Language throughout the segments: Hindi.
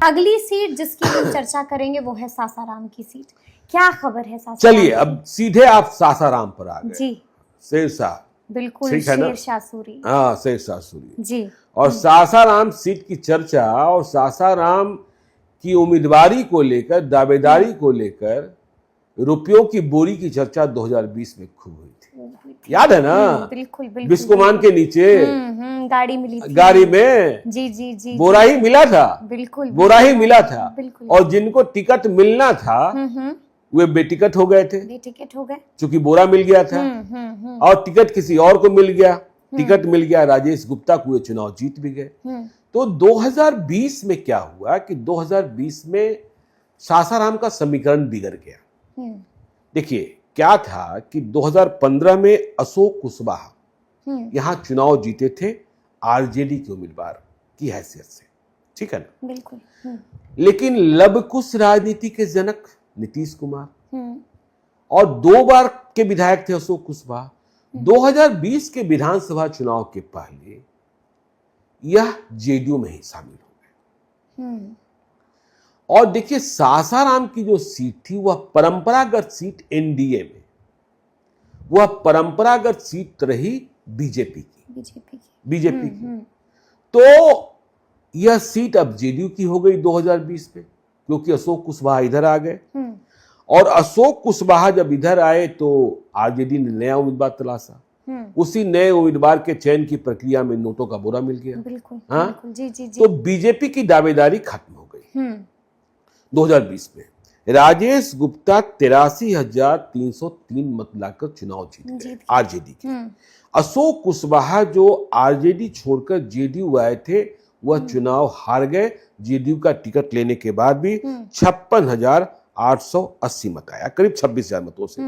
अगली सीट जिसकी हम चर्चा करेंगे वो है सासाराम की सीट। क्या खबर है सासाराम? चलिए अब सीधे आप सासाराम पर आ गए जी, शेरशाह, बिल्कुल ठीक है ना? शेरशाह सूरी। हाँ शेरशाह सूरी जी, और सासाराम सीट की चर्चा और सासाराम की उम्मीदवारी को लेकर, दावेदारी को लेकर रुपयों की बोरी की चर्चा 2020 में खूब हुई थी, याद है ना? बिल्कुल बिल्कुल। बिस्कोमान के नीचे गाड़ी मिली थी, गाड़ी में जी जी जी, बोरा ही मिला था, बिल्कुल बोरा ही मिला था, बिल्कुल। और जिनको टिकट मिलना था वे बेटिकट हो गए थे, बेटिकट हो गए, क्योंकि बोरा मिल गया था। और टिकट किसी और को मिल गया, टिकट मिल गया राजेश गुप्ता को, ये चुनाव जीत भी गए। तो 2020 में क्या हुआ कि 2020 में सासाराम का समीकरण बिगड़ गया। देखिए क्या था कि 2015 में अशोक कुशवाहा यहां चुनाव जीते थे आरजेडी के उम्मीदवार की हैसियत से, ठीक है ना? बिल्कुल। लेकिन लवकुश राजनीति के जनक नीतीश कुमार और 2 बार के विधायक थे अशोक कुशवाहा, 2020 के विधानसभा चुनाव के पहले यह जेडीयू में ही शामिल हो गए। और देखिए सासाराम की जो सीट थी वह परंपरागत सीट एनडीए में, वह परंपरागत सीट रही बीजेपी की। तो यह सीट अब जेडीयू की हो गई 2020 में, क्योंकि अशोक कुशवाहा इधर आ गए। और अशोक कुशवाहा जब इधर आए तो आरजेडी ने नया उम्मीदवार तलाशा, उसी नए उम्मीदवार के चयन की प्रक्रिया में नोटों का बोरा मिल गया। बिल्कुल, जी जी जी। तो बीजेपी की दावेदारी खत्म हो गई 2020 में। राजेश गुप्ता 83,303 मत लाकर चुनाव जीत गए आरजेडी के। अशोक कुशवाहा जो आरजेडी छोड़कर जेडीयू आए थे वह चुनाव हार गए। जेडीयू का टिकट लेने के बाद भी 56,880 मत आया, करीब 26,000 मतों से।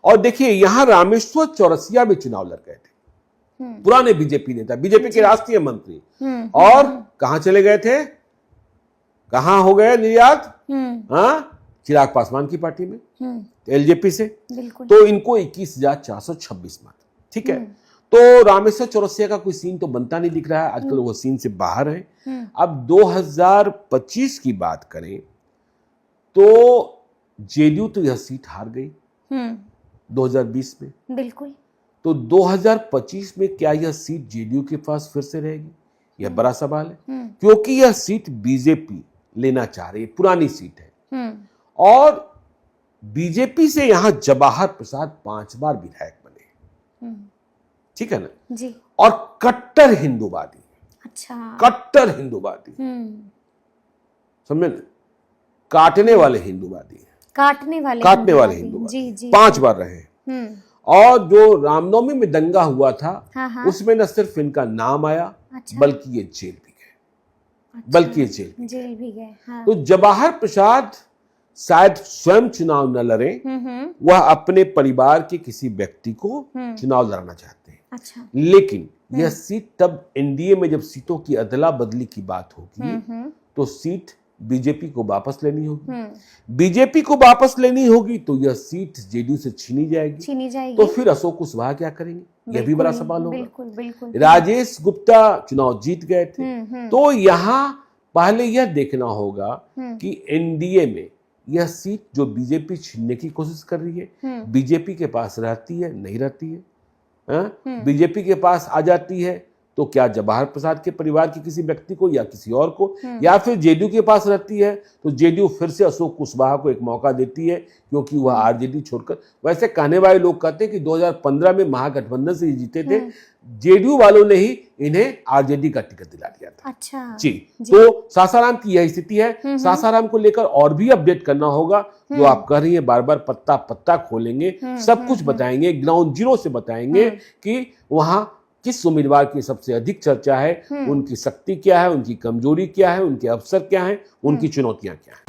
और देखिए यहां रामेश्वर चौरसिया में चुनाव लड़ गए थे, पुराने बीजेपी नेता, बीजेपी के राष्ट्रीय मंत्री, और कहां चले गए थे, कहां हो गए निर्यात? चिराग पासवान की पार्टी में, एलजेपी से। तो इनको 21,426 मत, ठीक है। तो रामेश्वर चौरसिया का कोई सीन तो बनता नहीं दिख रहा है, आजकल वो सीन से बाहर है। अब 2025 की बात करें तो जेडीयू तो यह सीट हार गई 2020 में, बिल्कुल। तो 2025 में क्या यह सीट जेडीयू के पास फिर से रहेगी? यह बड़ा सवाल है, क्योंकि यह सीट बीजेपी लेना चाह रही है, पुरानी सीट है। और बीजेपी से यहां जवाहर प्रसाद 5 बार विधायक बने, ठीक है ना जी। और कट्टर हिंदूवादी, अच्छा, कट्टर हिंदूवादी, समझे ना? काटने वाले हिंदूवादी, काटने वाले हिंदूवादी जी जी 5 बार रहे। और जो रामनवमी में दंगा हुआ था उसमें न सिर्फ इनका नाम आया, बल्कि ये जेल भी गए, जेल भी गए। तो जवाहर प्रसाद शायद स्वयं चुनाव न लड़े, वह अपने परिवार के किसी व्यक्ति को चुनाव लड़ना चाहते हैं। अच्छा। लेकिन यह सीट तब एनडीए में जब सीटों की अदला बदली की बात होगी तो सीट बीजेपी को वापस लेनी होगी। बीजेपी को वापस लेनी होगी तो यह सीट जेडीयू से छीनी जाएगी। तो फिर अशोक कुशवाहा क्या करेंगे? यह भी बड़ा सवाल होगा। बिल्कुल। राजेश गुप्ता चुनाव जीत गए थे, तो यहां पहले यह देखना होगा कि एनडीए में यह सीट जो बीजेपी छीनने की कोशिश कर रही है, बीजेपी के पास रहती है, नहीं रहती है? बीजेपी के पास आ जाती है तो क्या जवाहर प्रसाद के परिवार के किसी व्यक्ति को या किसी और को, या फिर जेडीयू के पास रहती है तो जेडीयू फिर से अशोक कुशवाहा को एक मौका देती है, क्योंकि वह आरजेडी छोड़कर, वैसे कहने वाले लोग कहते हैं कि 2015 में महागठबंधन से जीते थे, जेडीयू वालों ने ही इन्हें आरजेडी का टिकट दिला दिया था। अच्छा जी। तो सासाराम की यही स्थिति है। सासाराम को लेकर और भी अपडेट करना होगा, जो आप कह रही है, बार बार पत्ता पत्ता खोलेंगे, सब कुछ बताएंगे, ग्राउंड जीरो से बताएंगे कि वहां किस उम्मीदवार की सबसे अधिक चर्चा है, उनकी शक्ति क्या है, उनकी कमजोरी क्या है, उनके अवसर क्या है, उनकी चुनौतियां क्या है।